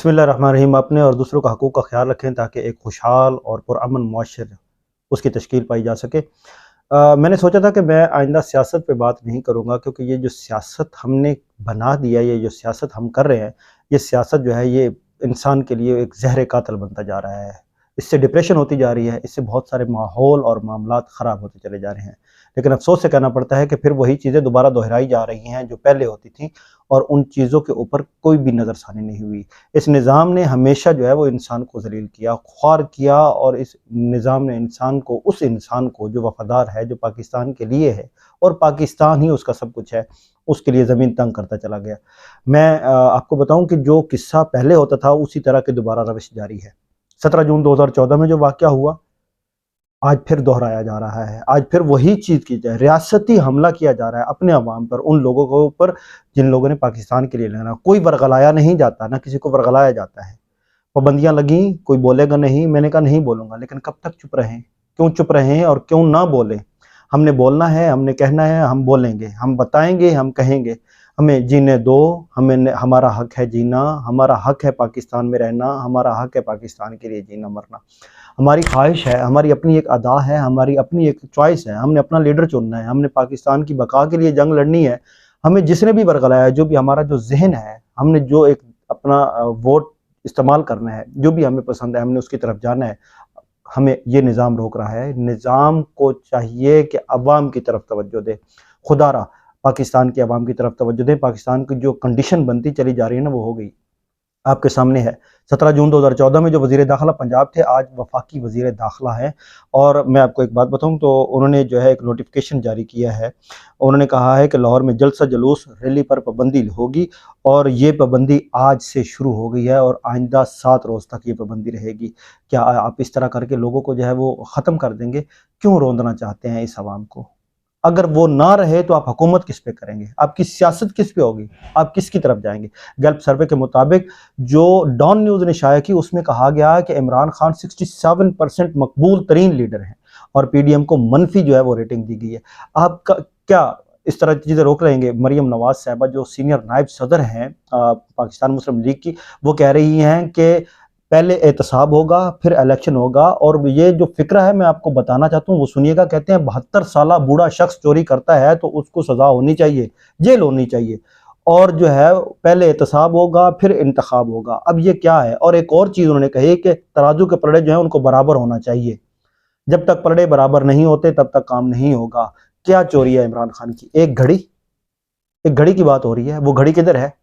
बिस्मिल्लाहिर्रहमानिर्रहीम। अपने और दूसरों का हकूक़ का ख्याल रखें ताकि एक खुशहाल और पुरअमन मुआशरा उसकी तश्कील पाई जा सके। मैंने सोचा था कि मैं आइंदा सियासत पे बात नहीं करूँगा, क्योंकि ये जो सियासत हमने बना दिया, ये जो सियासत हम कर रहे हैं, ये सियासत जो है ये इंसान के लिए एक ज़हर कातिल बनता जा रहा है। इससे डिप्रेशन होती जा रही है, इससे बहुत सारे माहौल और मामलात ख़राब होते चले जा रहे हैं। लेकिन अफ़सोस से कहना पड़ता है कि फिर वही चीज़ें दोबारा दोहराई जा रही हैं जो पहले होती थीं, और उन चीज़ों के ऊपर कोई भी नज़रसानी नहीं हुई। इस निज़ाम ने हमेशा जो है वो इंसान को ज़लील किया, ख्वार किया, और इस निज़ाम ने इंसान को, उस इंसान को जो वफ़ादार है, जो पाकिस्तान के लिए है और पाकिस्तान ही उसका सब कुछ है, उसके लिए ज़मीन तंग करता चला गया। मैं आपको बताऊँ कि जो किस्सा पहले होता था उसी तरह की दोबारा रविश जारी है। 17 जून 2014 में जो वाक़या हुआ, आज फिर दोहराया जा रहा है। आज फिर वही चीज़ की जाए, रियासती हमला किया जा रहा है अपने अवाम पर, उन लोगों के ऊपर जिन लोगों ने पाकिस्तान के लिए लड़ना। कोई वर्गलाया नहीं जाता, ना किसी को वर्गलाया जाता है। पाबंदियाँ लगीं, कोई बोलेगा नहीं, मैंने कहा नहीं बोलूँगा, लेकिन कब तक चुप रहें? क्यों चुप रहें और क्यों ना बोलें? हमने बोलना है, हमने कहना है, हम बोलेंगे, हम बताएंगे, हम कहेंगे। हमें जीने दो, हमें, हमारा हक है जीना, हमारा हक है पाकिस्तान में रहना, हमारा हक है पाकिस्तान के लिए जीना मरना। हमारी ख्वाहिश है, हमारी अपनी एक अदा है, हमारी अपनी एक चॉइस है। हमने अपना लीडर चुनना है, हमने पाकिस्तान की बका के लिए जंग लड़नी है। हमें जिसने भी वर्गलाया, जो भी हमारा जो जहन है, हमने जो एक अपना वोट इस्तेमाल करना है, जो भी हमें पसंद है, हमने उसकी तरफ जाना है। हमें ये निज़ाम रोक रहा है। निज़ाम को चाहिए कि अवाम की तरफ तवज्जो दे, खुदारा पाकिस्तान की अवाम की तरफ तवज्जो दे। पाकिस्तान की जो कंडीशन बनती चली जा रही है ना, वो हो गई, आपके सामने है। 17 जून 2014 में जो वज़ीर दाखिला पंजाब थे, आज वफाकी वज़ीर दाखिला है। और मैं आपको एक बात बताऊं तो उन्होंने जो है एक नोटिफिकेशन जारी किया है। उन्होंने कहा है कि लाहौर में जलसा जुलूस रैली पर पाबंदी होगी, और ये पाबंदी आज से शुरू हो गई है और आइंदा 7 रोज़ तक ये पाबंदी रहेगी। क्या आप इस तरह करके लोगों को जो है वो ख़त्म कर देंगे? क्यों रोंदना चाहते हैं इस आवाम को? अगर वो ना रहे तो आप हुकूमत किस पे करेंगे? आपकी सियासत किस पे होगी? आप किसकी तरफ जाएंगे? गैल्प सर्वे के मुताबिक जो डॉन न्यूज़ ने शाया की, उसमें कहा गया कि इमरान खान 67% मकबूल तरीन लीडर हैं, और पीडीएम को मनफी जो है वो रेटिंग दी गई है। आपका क्या इस तरह की चीज़ें रोक रहेंगे? मरियम नवाज साहबा जो सीनियर नायब सदर हैं पाकिस्तान मुस्लिम लीग की, वो कह रही हैं कि पहले एहतसाब होगा, फिर इलेक्शन होगा। और ये जो फिक्र है मैं आपको बताना चाहता हूँ, वो सुनिएगा। कहते हैं 72 साल बूढ़ा शख्स चोरी करता है तो उसको सज़ा होनी चाहिए, जेल होनी चाहिए, और जो है पहले एहतसाब होगा, फिर इंतखाब होगा। अब ये क्या है? और एक और चीज़ उन्होंने कही कि तराजू के पलड़े जो हैं उनको बराबर होना चाहिए। जब तक पलड़े बराबर नहीं होते तब तक काम नहीं होगा। क्या चोरी है इमरान खान की? एक घड़ी की बात हो रही है, वो घड़ी किधर है?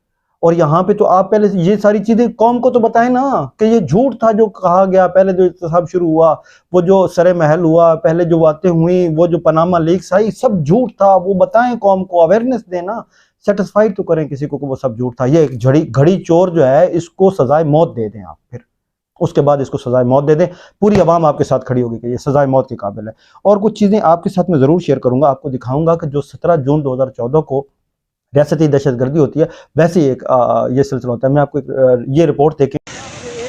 और यहाँ पे तो आप पहले ये सारी चीजें कौम को तो बताएं ना कि ये झूठ था जो कहा गया। पहले जो इत्तेसाब शुरू हुआ, वो जो सरे महल हुआ, पहले जो बातें हुई, वो जो पनामा लीक्स आई, सब झूठ था। वो बताएं कौम को, अवेयरनेस देना, सेटिस्फाइड तो करें किसी को कि वो सब झूठ था। ये एक घड़ी चोर जो है, इसको सजाए मौत दे दें आप, फिर उसके बाद इसको सजाए मौत दे दें। पूरी आवाम आपके साथ खड़ी होगी कि ये सजाए मौत के काबिल है। और कुछ चीजें आपके साथ में जरूर शेयर करूंगा, आपको दिखाऊंगा कि जो 17 जून 2014 को रियासती दहशतगर्दी होती है, वैसे ही एक ये सिलसिला होता है। मैं आपको ये रिपोर्ट देखें। एक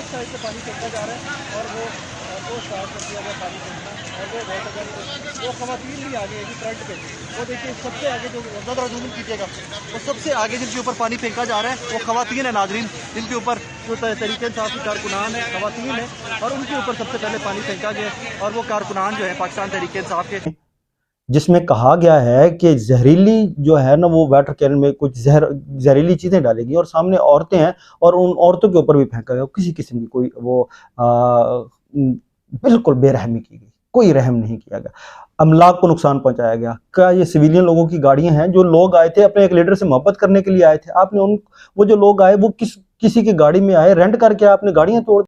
साइड से पानी फेंका जा रहा है और वो स्टार्ट कर दिया गया पानी फेंकना, और वो बहुत वो खवातीन भी आ गई है फ्रंट पे। वो देखिए सबसे आगे, जो ज़्यादा जूम कीजिएगा, वो सबसे आगे जिनके ऊपर पानी फेंका जा रहा है वो खवातीन है नाजरीन, जिनके ऊपर जो तहरीक इंसाफ की कारकुनान है, खवातीन है, और उनके ऊपर सबसे पहले पानी फेंका गया। और वो कारकुनान जो है पाकिस्तान तहरीक इंसाफ के, जिसमें कहा गया है कि जहरीली जो है ना, वो वाटर कैन में कुछ जहरीली चीज़ें डालेगी, और सामने औरतें हैं और उन औरतों के ऊपर भी फेंका गया। किसी किस्म की कोई वो बिल्कुल बेरहमी की गई, कोई रहम नहीं किया गया। अमलाक को नुकसान पहुंचाया गया। क्या ये सिविलियन लोगों की गाड़ियां हैं? जो लोग आए थे अपने एक लीडर से मोहब्बत करने के लिए आए थे, आपने वो जो लोग आए वो किसी की गाड़ी में आए, रेंट करके आपने गाड़ियां तोड़।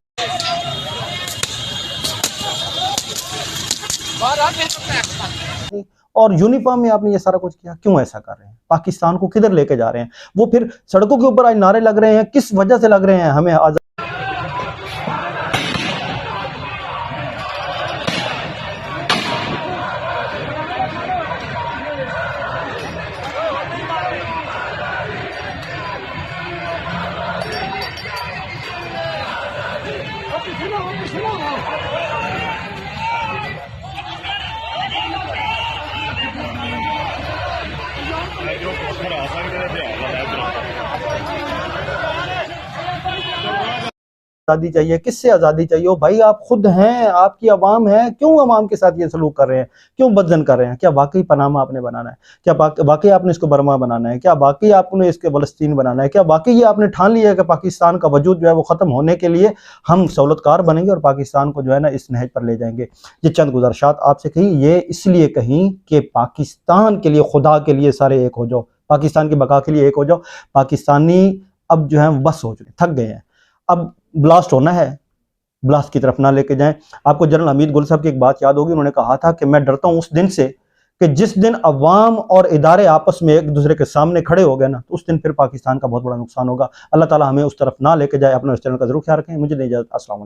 और यूनिफॉर्म में आपने ये सारा कुछ किया। क्यों ऐसा कर रहे हैं? पाकिस्तान को किधर लेके जा रहे हैं? वो फिर सड़कों के ऊपर आज नारे लग रहे हैं, किस वजह से लग रहे हैं? हमें आजाद आज़ादी चाहिए, किससे आज़ादी चाहिए? ओ भाई आप खुद हैं, आपकी अवाम है, क्यों अवाम के साथ ये सलूक कर रहे हैं? क्यों बदजन कर रहे हैं? क्या वाकई पनामा आपने बनाना है? क्या वाकई आपने इसको बर्मा बनाना है? क्या वाकई आपने इसके फ़लस्तीन बनाना है? क्या वाकई ये आपने ठान लिया है कि पाकिस्तान का वजूद जो है वो ख़त्म होने के लिए हम सहूलतकार बनेंगे और पाकिस्तान को जो है ना इस नहज पर ले जाएंगे? ये चंद गुज़ारिशात आपसे कही, ये इसलिए कहीं कि पाकिस्तान के लिए, खुदा के लिए सारे एक हो जाओ, पाकिस्तान की बका के लिए एक हो जाओ। पाकिस्तानी अब जो है बस हो चुके, थक गए हैं। अब ब्लास्ट होना है, ब्लास्ट की तरफ ना लेके जाएं। आपको जनरल हमीद गुल साहब की एक बात याद होगी, उन्होंने कहा था कि मैं डरता हूं उस दिन से कि जिस दिन अवाम और इदारे आपस में एक दूसरे के सामने खड़े हो गए ना, तो उस दिन फिर पाकिस्तान का बहुत बड़ा नुकसान होगा। अल्लाह ताला हमें उस तरफ ना लेके जाए। अपना इस चैनल का जरूर ख्याल रखें। मुझे नहीं इजाजत। अस्सलाम वालेकुम।